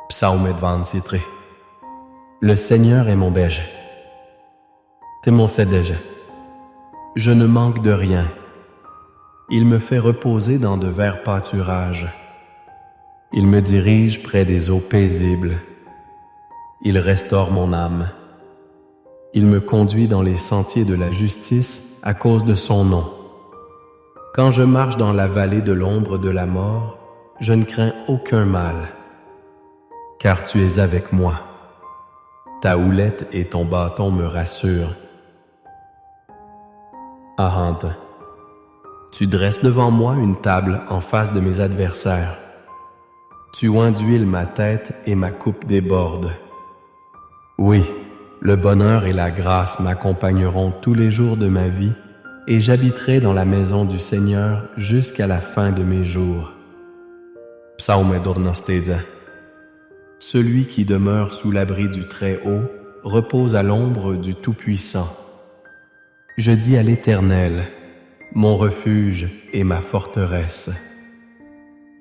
Psalm 23. Le Seigneur est mon berger. T'es mon cédège. Je ne manque de rien. Il me fait reposer dans de verts pâturages. Il me dirige près des eaux paisibles. Il restaure mon âme. Il me conduit dans les sentiers de la justice à cause de son nom. Quand je marche dans la vallée de l'ombre de la mort, je ne crains aucun mal, car tu es avec moi. Ta houlette et ton bâton me rassurent. Ahante, tu dresses devant moi une table en face de mes adversaires. Tu oins d'huile ma tête et ma coupe déborde. Oui, le bonheur et la grâce m'accompagneront tous les jours de ma vie et j'habiterai dans la maison du Seigneur jusqu'à la fin de mes jours. Psalm 23. Celui qui demeure sous l'abri du Très-Haut repose à l'ombre du Tout-Puissant. Je dis à l'Éternel, mon refuge et ma forteresse,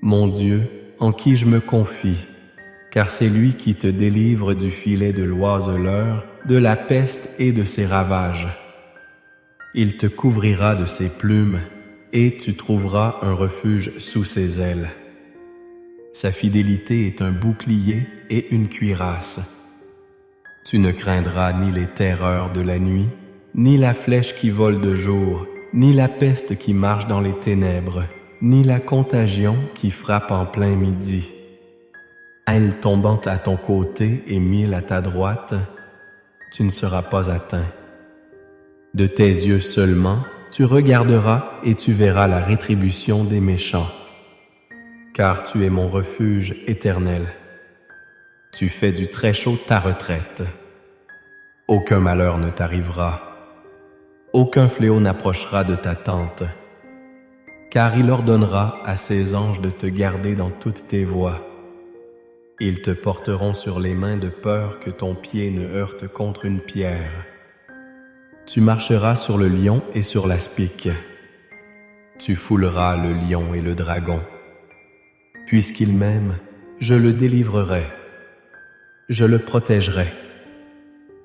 mon Dieu en qui je me confie, car c'est lui qui te délivre du filet de l'oiseleur, de la peste et de ses ravages. Il te couvrira de ses plumes et tu trouveras un refuge sous ses ailes. Sa fidélité est un bouclier et une cuirasse. Tu ne craindras ni les terreurs de la nuit, ni la flèche qui vole de jour, ni la peste qui marche dans les ténèbres, ni la contagion qui frappe en plein midi. Aile tombant à ton côté et mille à ta droite, tu ne seras pas atteint. De tes yeux seulement, tu regarderas et tu verras la rétribution des méchants. Car tu es mon refuge éternel. Tu fais du très-chaud ta retraite. Aucun malheur ne t'arrivera. Aucun fléau n'approchera de ta tente. Car il ordonnera à ses anges de te garder dans toutes tes voies. Ils te porteront sur les mains de peur que ton pied ne heurte contre une pierre. Tu marcheras sur le lion et sur l'aspic. Tu fouleras le lion et le dragon. Puisqu'il m'aime, je le délivrerai. Je le protégerai.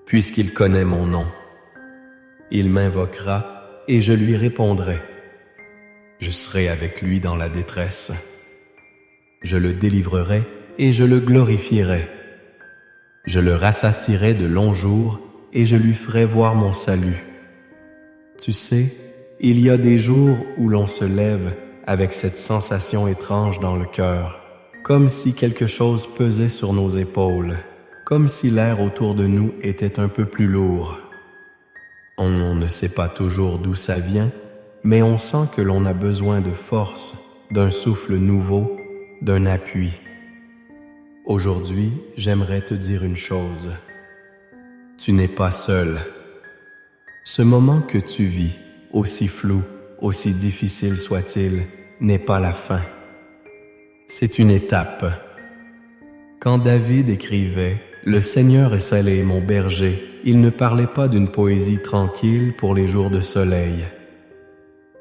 Puisqu'il connaît mon nom. Il m'invoquera et je lui répondrai. Je serai avec lui dans la détresse. Je le délivrerai et je le glorifierai. Je le rassasierai de longs jours et je lui ferai voir mon salut. Tu sais, il y a des jours où l'on se lève avec cette sensation étrange dans le cœur, comme si quelque chose pesait sur nos épaules, comme si l'air autour de nous était un peu plus lourd. On ne sait pas toujours d'où ça vient, mais on sent que l'on a besoin de force, d'un souffle nouveau, d'un appui. Aujourd'hui, j'aimerais te dire une chose. Tu n'es pas seul. Ce moment que tu vis, aussi flou, aussi difficile soit-il, n'est pas la fin. C'est une étape. Quand David écrivait « Le Seigneur est scellé mon berger », il ne parlait pas d'une poésie tranquille pour les jours de soleil.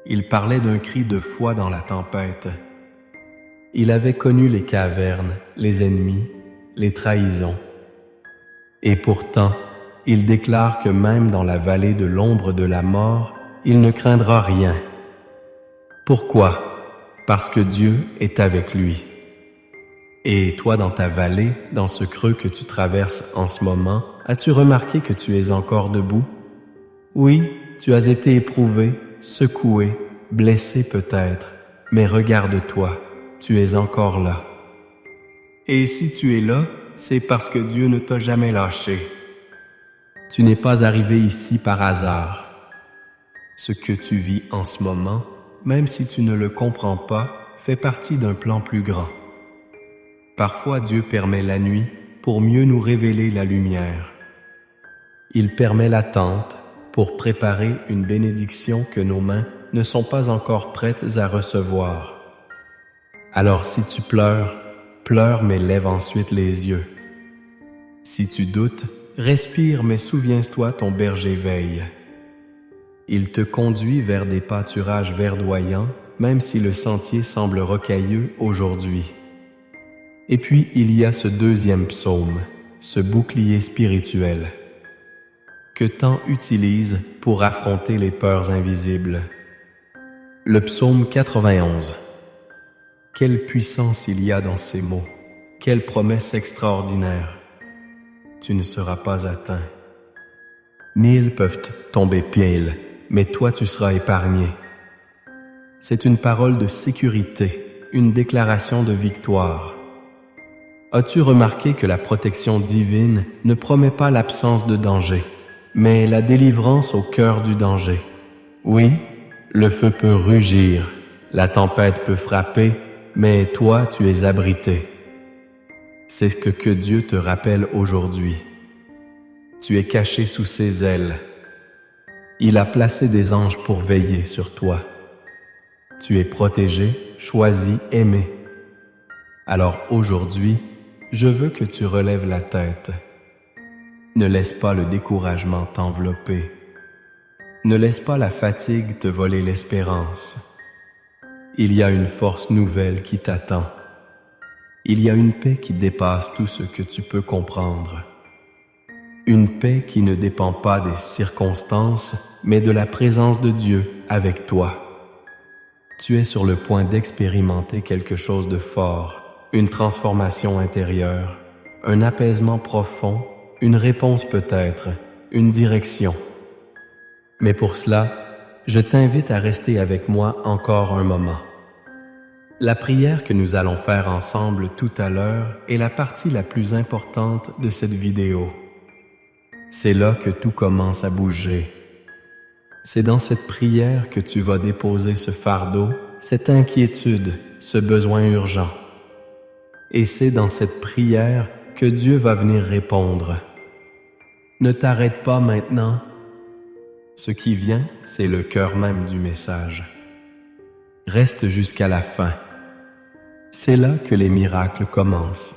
Il parlait d'un cri de foi dans la tempête. Il avait connu les cavernes, les ennemis, les trahisons. Et pourtant, il déclare que même dans la vallée de l'ombre de la mort, il ne craindra rien. Pourquoi? Parce que Dieu est avec lui. Et toi dans ta vallée, dans ce creux que tu traverses en ce moment, as-tu remarqué que tu es encore debout? Oui, tu as été éprouvé, secoué, blessé peut-être, mais regarde-toi, tu es encore là. Et si tu es là, c'est parce que Dieu ne t'a jamais lâché. Tu n'es pas arrivé ici par hasard. Ce que tu vis en ce moment, même si tu ne le comprends pas, fait partie d'un plan plus grand. Parfois Dieu permet la nuit pour mieux nous révéler la lumière. Il permet l'attente pour préparer une bénédiction que nos mains ne sont pas encore prêtes à recevoir. Alors si tu pleures, pleure mais lève ensuite les yeux. Si tu doutes, respire mais souviens-toi ton berger veille. Il te conduit vers des pâturages verdoyants, même si le sentier semble rocailleux aujourd'hui. Et puis il y a ce deuxième psaume, ce bouclier spirituel, que tant utilise pour affronter les peurs invisibles. Le psaume 91. Quelle puissance il y a dans ces mots, quelle promesse extraordinaire. Tu ne seras pas atteint. 1000 peuvent tomber pile, mais toi tu seras épargné. C'est une parole de sécurité, une déclaration de victoire. As-tu remarqué que la protection divine ne promet pas l'absence de danger, mais la délivrance au cœur du danger? Oui, le feu peut rugir, la tempête peut frapper, mais toi tu es abrité. C'est ce que Dieu te rappelle aujourd'hui. Tu es caché sous ses ailes. Il a placé des anges pour veiller sur toi. Tu es protégé, choisi, aimé. Alors aujourd'hui, je veux que tu relèves la tête. Ne laisse pas le découragement t'envelopper. Ne laisse pas la fatigue te voler l'espérance. Il y a une force nouvelle qui t'attend. Il y a une paix qui dépasse tout ce que tu peux comprendre. Une paix qui ne dépend pas des circonstances, mais de la présence de Dieu avec toi. Tu es sur le point d'expérimenter quelque chose de fort, une transformation intérieure, un apaisement profond, une réponse peut-être, une direction. Mais pour cela, je t'invite à rester avec moi encore un moment. La prière que nous allons faire ensemble tout à l'heure est la partie la plus importante de cette vidéo. C'est là que tout commence à bouger. C'est dans cette prière que tu vas déposer ce fardeau, cette inquiétude, ce besoin urgent. Et c'est dans cette prière que Dieu va venir répondre. Ne t'arrête pas maintenant. Ce qui vient, c'est le cœur même du message. Reste jusqu'à la fin. C'est là que les miracles commencent.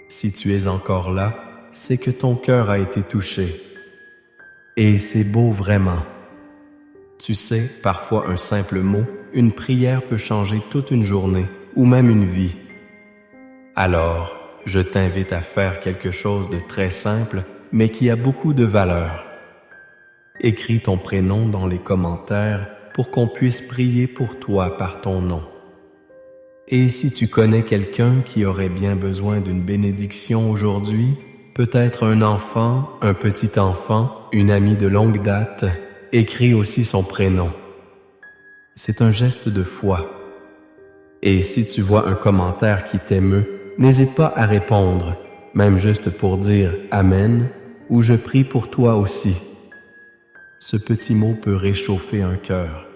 Si tu es encore là, c'est que ton cœur a été touché. Et c'est beau vraiment. Tu sais, parfois un simple mot, une prière peut changer toute une journée ou même une vie. Alors, je t'invite à faire quelque chose de très simple, mais qui a beaucoup de valeur. Écris ton prénom dans les commentaires pour qu'on puisse prier pour toi par ton nom. Et si tu connais quelqu'un qui aurait bien besoin d'une bénédiction aujourd'hui, peut-être un enfant, un petit enfant, une amie de longue date, écris aussi son prénom. C'est un geste de foi. Et si tu vois un commentaire qui t'émeut, n'hésite pas à répondre, même juste pour dire « Amen » ou « Je prie pour toi aussi ». Ce petit mot peut réchauffer un cœur.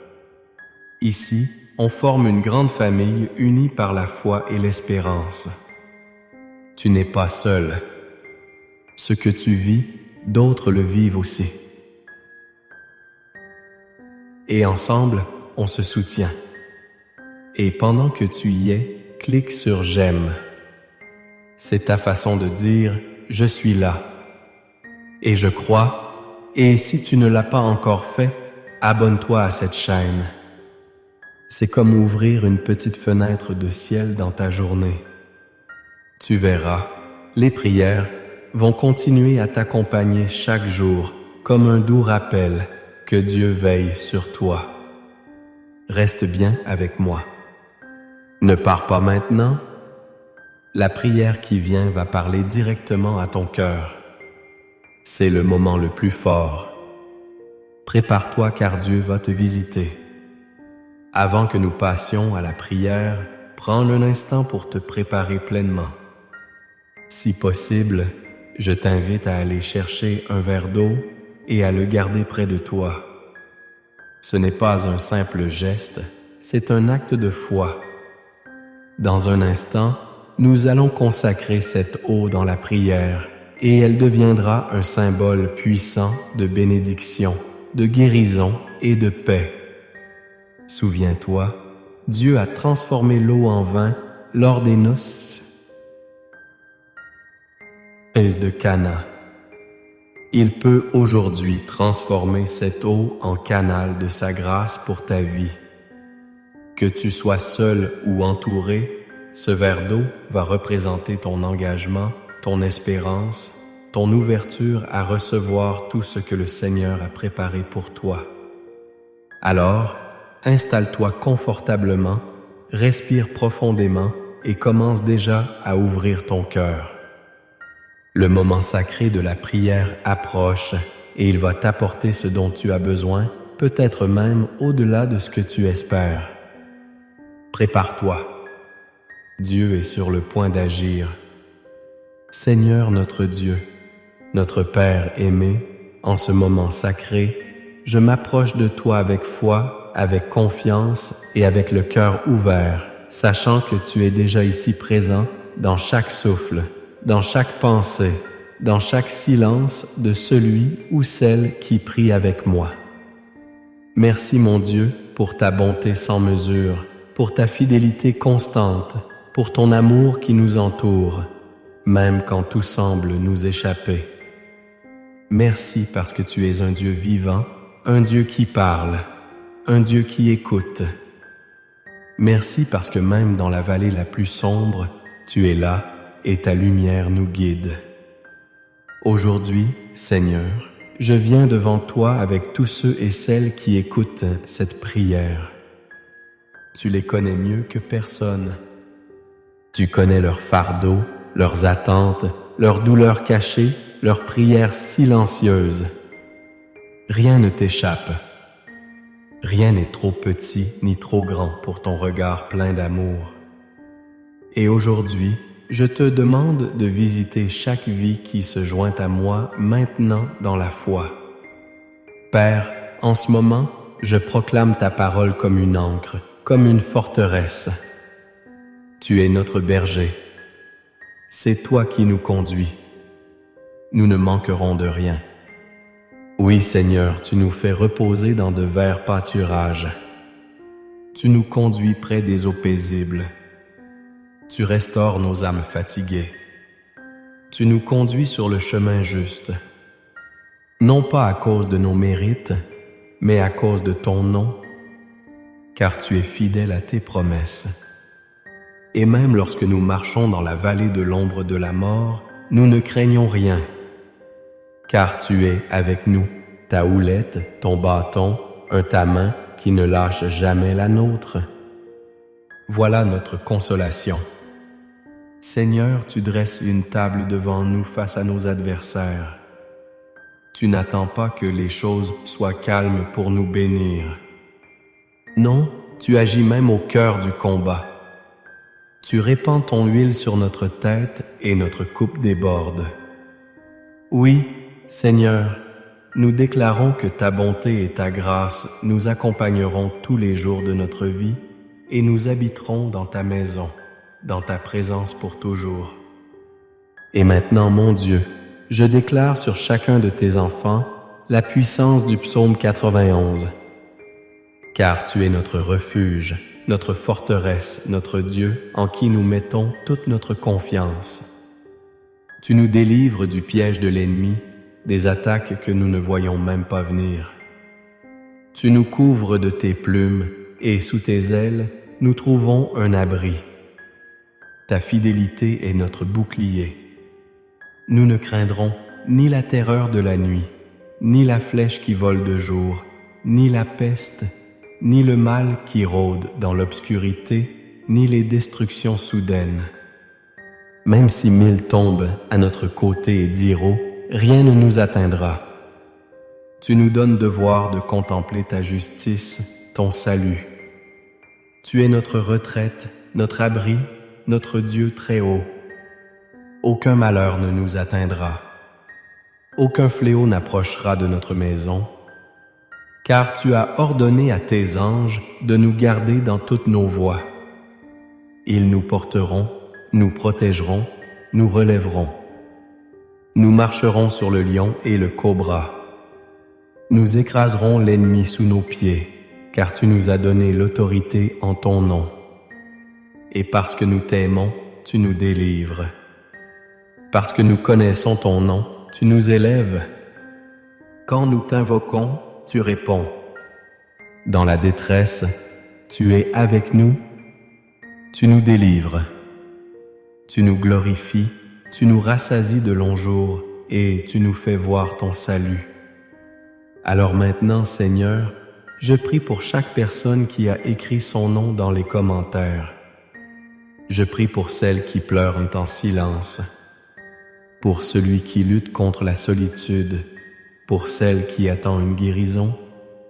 Ici, on forme une grande famille unie par la foi et l'espérance. Tu n'es pas seul. Ce que tu vis, d'autres le vivent aussi. Et ensemble, on se soutient. Et pendant que tu y es, clique sur « J'aime ». C'est ta façon de dire « Je suis là ». Et je crois. Et si tu ne l'as pas encore fait, abonne-toi à cette chaîne. C'est comme ouvrir une petite fenêtre de ciel dans ta journée. Tu verras, les prières vont continuer à t'accompagner chaque jour comme un doux rappel que Dieu veille sur toi. Reste bien avec moi. Ne pars pas maintenant. La prière qui vient va parler directement à ton cœur. C'est le moment le plus fort. Prépare-toi car Dieu va te visiter. Avant que nous passions à la prière, prends un instant pour te préparer pleinement. Si possible, je t'invite à aller chercher un verre d'eau et à le garder près de toi. Ce n'est pas un simple geste, c'est un acte de foi. Dans un instant, nous allons consacrer cette eau dans la prière et elle deviendra un symbole puissant de bénédiction, de guérison et de paix. Souviens-toi, Dieu a transformé l'eau en vin lors des noces de Cana. Il peut aujourd'hui transformer cette eau en canal de sa grâce pour ta vie. Que tu sois seul ou entouré, ce verre d'eau va représenter ton engagement, ton espérance, ton ouverture à recevoir tout ce que le Seigneur a préparé pour toi. Alors, installe-toi confortablement, respire profondément et commence déjà à ouvrir ton cœur. Le moment sacré de la prière approche et il va t'apporter ce dont tu as besoin, peut-être même au-delà de ce que tu espères. Prépare-toi. Dieu est sur le point d'agir. Seigneur notre Dieu, notre Père aimé, en ce moment sacré, je m'approche de toi avec foi, avec confiance et avec le cœur ouvert, sachant que tu es déjà ici présent dans chaque souffle, dans chaque pensée, dans chaque silence de celui ou celle qui prie avec moi. Merci mon Dieu pour ta bonté sans mesure, pour ta fidélité constante, pour ton amour qui nous entoure, même quand tout semble nous échapper. Merci parce que tu es un Dieu vivant, un Dieu qui parle, un Dieu qui écoute. Merci parce que même dans la vallée la plus sombre, tu es là et ta lumière nous guide. Aujourd'hui, Seigneur, je viens devant toi avec tous ceux et celles qui écoutent cette prière. Tu les connais mieux que personne. Tu connais leurs fardeaux, leurs attentes, leurs douleurs cachées, leurs prières silencieuses. Rien ne t'échappe. Rien n'est trop petit ni trop grand pour ton regard plein d'amour. Et aujourd'hui, je te demande de visiter chaque vie qui se joint à moi maintenant dans la foi. Père, en ce moment, je proclame ta parole comme une ancre, comme une forteresse. Tu es notre berger. C'est toi qui nous conduis. Nous ne manquerons de rien. Oui, Seigneur, tu nous fais reposer dans de verts pâturages. Tu nous conduis près des eaux paisibles. Tu restaures nos âmes fatiguées. Tu nous conduis sur le chemin juste. Non pas à cause de nos mérites, mais à cause de ton nom, car tu es fidèle à tes promesses. Et même lorsque nous marchons dans la vallée de l'ombre de la mort, nous ne craignons rien, car tu es avec nous, ta houlette, ton bâton, ta main qui ne lâche jamais la nôtre. Voilà notre consolation. Seigneur, tu dresses une table devant nous face à nos adversaires. Tu n'attends pas que les choses soient calmes pour nous bénir. Non, tu agis même au cœur du combat. Tu répands ton huile sur notre tête et notre coupe déborde. Oui, Seigneur, nous déclarons que ta bonté et ta grâce nous accompagneront tous les jours de notre vie et nous habiterons dans ta maison, dans ta présence pour toujours. Et maintenant, mon Dieu, je déclare sur chacun de tes enfants la puissance du psaume 91. Car tu es notre refuge, notre forteresse, notre Dieu, en qui nous mettons toute notre confiance. Tu nous délivres du piège de l'ennemi, des attaques que nous ne voyons même pas venir. Tu nous couvres de tes plumes, et sous tes ailes, nous trouvons un abri. Ta fidélité est notre bouclier. Nous ne craindrons ni la terreur de la nuit, ni la flèche qui vole de jour, ni la peste, ni le mal qui rôde dans l'obscurité, ni les destructions soudaines. Même si 1000 tombent à notre côté et 10 rien ne nous atteindra. Tu nous donnes de voir de contempler ta justice, ton salut. Tu es notre retraite, notre abri, notre Dieu très haut. Aucun malheur ne nous atteindra. Aucun fléau n'approchera de notre maison, car tu as ordonné à tes anges de nous garder dans toutes nos voies. Ils nous porteront, nous protégeront, nous relèveront. Nous marcherons sur le lion et le cobra. Nous écraserons l'ennemi sous nos pieds, car tu nous as donné l'autorité en ton nom. Et parce que nous t'aimons, tu nous délivres. Parce que nous connaissons ton nom, tu nous élèves. Quand nous t'invoquons, tu réponds. Dans la détresse, tu es avec nous, tu nous délivres, tu nous glorifies, tu nous rassasies de longs jours et tu nous fais voir ton salut. Alors maintenant, Seigneur, je prie pour chaque personne qui a écrit son nom dans les commentaires. Je prie pour celle qui pleure en silence, pour celui qui lutte contre la solitude, pour celle qui attend une guérison,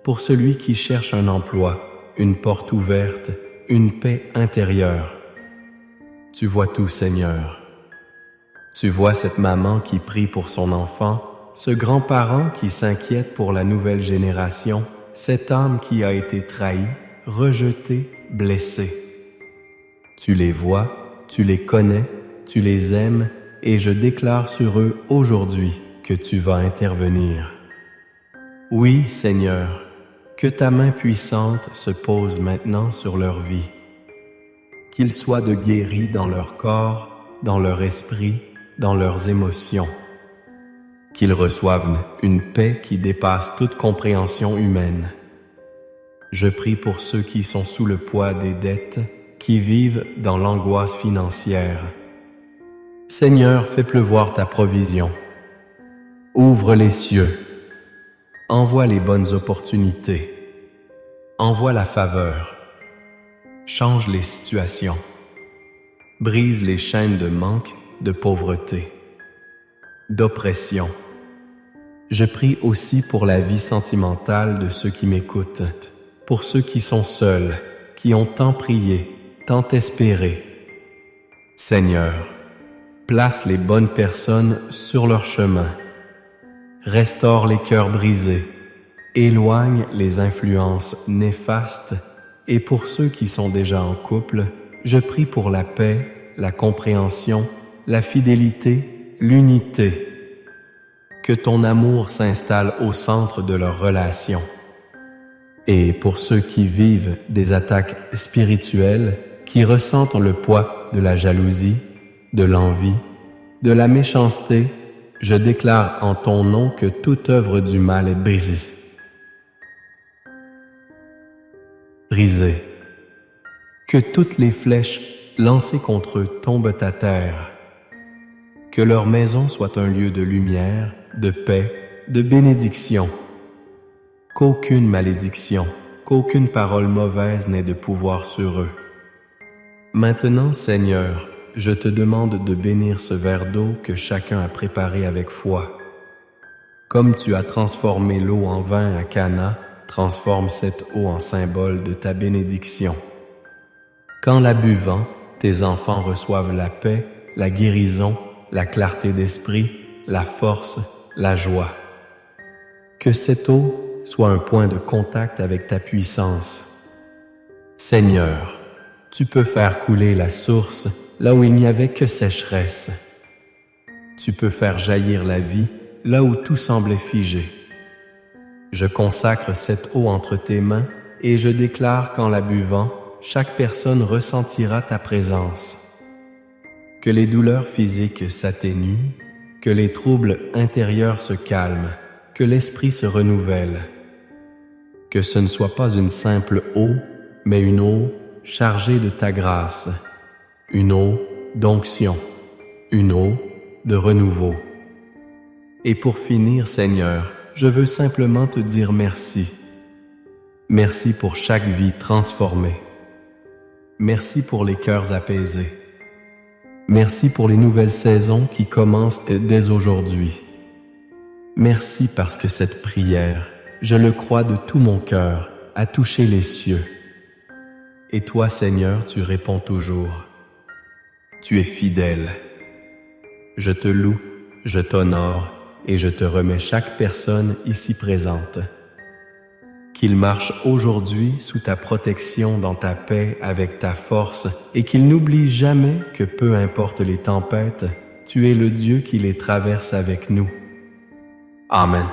pour celui qui cherche un emploi, une porte ouverte, une paix intérieure. Tu vois tout, Seigneur. Tu vois cette maman qui prie pour son enfant, ce grand-parent qui s'inquiète pour la nouvelle génération, cette âme qui a été trahie, rejetée, blessée. Tu les vois, tu les connais, tu les aimes, et je déclare sur eux aujourd'hui que tu vas intervenir. Oui, Seigneur, que ta main puissante se pose maintenant sur leur vie. Qu'ils soient de guéris dans leur corps, dans leur esprit, dans leurs émotions. Qu'ils reçoivent une paix qui dépasse toute compréhension humaine. Je prie pour ceux qui sont sous le poids des dettes, qui vivent dans l'angoisse financière. Seigneur, fais pleuvoir ta provision. Ouvre les cieux. Envoie les bonnes opportunités. Envoie la faveur. Change les situations. Brise les chaînes de manque, de pauvreté, d'oppression. Je prie aussi pour la vie sentimentale de ceux qui m'écoutent, pour ceux qui sont seuls, qui ont tant prié, tant espéré. Seigneur, place les bonnes personnes sur leur chemin. Restaure les cœurs brisés. Éloigne les influences néfastes. Et pour ceux qui sont déjà en couple, je prie pour la paix, la compréhension, la fidélité, l'unité. Que ton amour s'installe au centre de leur relation. Et pour ceux qui vivent des attaques spirituelles, qui ressentent le poids de la jalousie, de l'envie, de la méchanceté, je déclare en ton nom que toute œuvre du mal est brisée. Brisée. Que toutes les flèches lancées contre eux tombent à terre. Que leur maison soit un lieu de lumière, de paix, de bénédiction. Qu'aucune malédiction, qu'aucune parole mauvaise n'ait de pouvoir sur eux. Maintenant, Seigneur, je te demande de bénir ce verre d'eau que chacun a préparé avec foi. Comme tu as transformé l'eau en vin à Cana, transforme cette eau en symbole de ta bénédiction. Qu'en la buvant, tes enfants reçoivent la paix, la guérison, la clarté d'esprit, la force, la joie. Que cette eau soit un point de contact avec ta puissance. Seigneur, tu peux faire couler la source là où il n'y avait que sécheresse. Tu peux faire jaillir la vie là où tout semblait figé. Je consacre cette eau entre tes mains et je déclare qu'en la buvant, chaque personne ressentira ta présence. Que les douleurs physiques s'atténuent, que les troubles intérieurs se calment, que l'esprit se renouvelle. Que ce ne soit pas une simple eau, mais une eau chargée de ta grâce, une eau d'onction, une eau de renouveau. Et pour finir, Seigneur, je veux simplement te dire merci. Merci pour chaque vie transformée. Merci pour les cœurs apaisés. Merci pour les nouvelles saisons qui commencent dès aujourd'hui. Merci parce que cette prière, je le crois de tout mon cœur, a touché les cieux. Et toi, Seigneur, tu réponds toujours. Tu es fidèle. Je te loue, je t'honore et je te remets chaque personne ici présente. Qu'il marche aujourd'hui sous ta protection dans ta paix avec ta force et qu'il n'oublie jamais que peu importe les tempêtes, tu es le Dieu qui les traverse avec nous. Amen.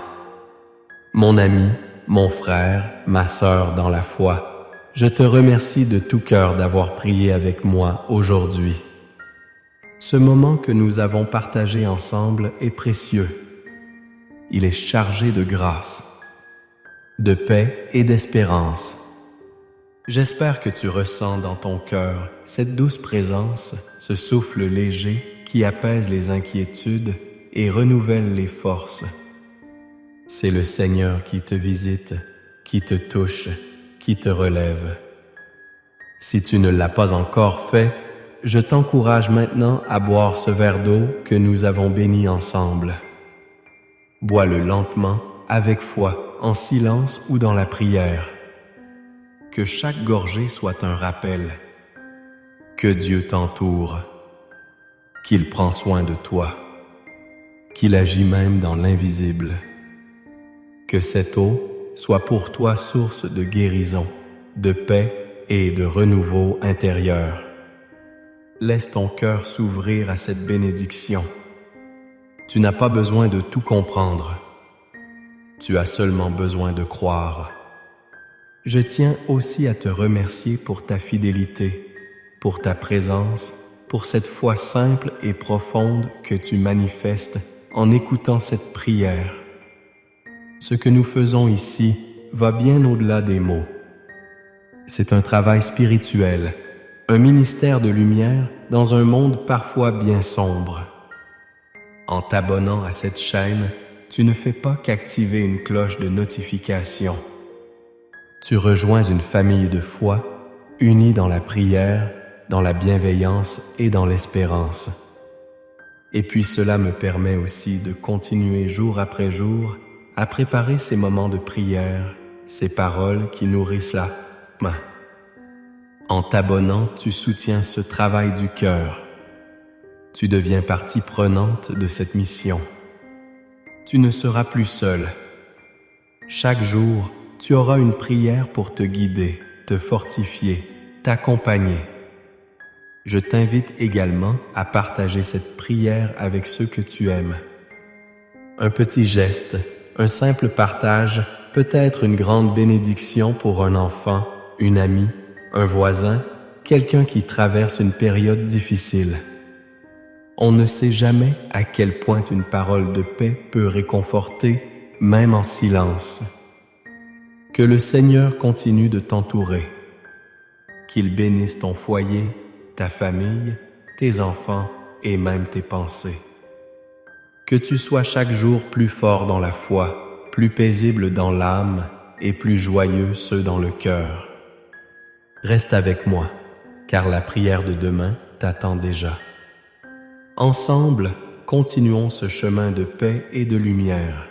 Mon ami, mon frère, ma sœur dans la foi, je te remercie de tout cœur d'avoir prié avec moi aujourd'hui. Ce moment que nous avons partagé ensemble est précieux. Il est chargé de grâce, de paix et d'espérance. J'espère que tu ressens dans ton cœur cette douce présence, ce souffle léger qui apaise les inquiétudes et renouvelle les forces. C'est le Seigneur qui te visite, qui te touche, qui te relève. Si tu ne l'as pas encore fait, je t'encourage maintenant à boire ce verre d'eau que nous avons béni ensemble. Bois-le lentement, avec foi, en silence ou dans la prière. Que chaque gorgée soit un rappel. Que Dieu t'entoure. Qu'il prend soin de toi. Qu'il agit même dans l'invisible. Que cette eau soit pour toi source de guérison, de paix et de renouveau intérieur. Laisse ton cœur s'ouvrir à cette bénédiction. Tu n'as pas besoin de tout comprendre. Tu as seulement besoin de croire. Je tiens aussi à te remercier pour ta fidélité, pour ta présence, pour cette foi simple et profonde que tu manifestes en écoutant cette prière. Ce que nous faisons ici va bien au-delà des mots. C'est un travail spirituel, un ministère de lumière dans un monde parfois bien sombre. En t'abonnant à cette chaîne, tu ne fais pas qu'activer une cloche de notification. Tu rejoins une famille de foi, unie dans la prière, dans la bienveillance et dans l'espérance. Et puis cela me permet aussi de continuer jour après jour à préparer ces moments de prière, ces paroles qui nourrissent l'âme. En t'abonnant, tu soutiens ce travail du cœur. Tu deviens partie prenante de cette mission. Tu ne seras plus seul. Chaque jour, tu auras une prière pour te guider, te fortifier, t'accompagner. Je t'invite également à partager cette prière avec ceux que tu aimes. Un petit geste, un simple partage peut être une grande bénédiction pour un enfant, une amie, un voisin, quelqu'un qui traverse une période difficile. On ne sait jamais à quel point une parole de paix peut réconforter, même en silence. Que le Seigneur continue de t'entourer. Qu'il bénisse ton foyer, ta famille, tes enfants et même tes pensées. Que tu sois chaque jour plus fort dans la foi, plus paisible dans l'âme et plus joyeux ceux dans le cœur. Reste avec moi, car la prière de demain t'attend déjà. Ensemble, continuons ce chemin de paix et de lumière.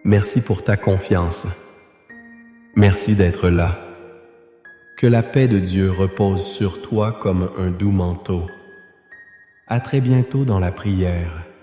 Merci pour ta confiance. Merci d'être là. Que la paix de Dieu repose sur toi comme un doux manteau. À très bientôt dans la prière.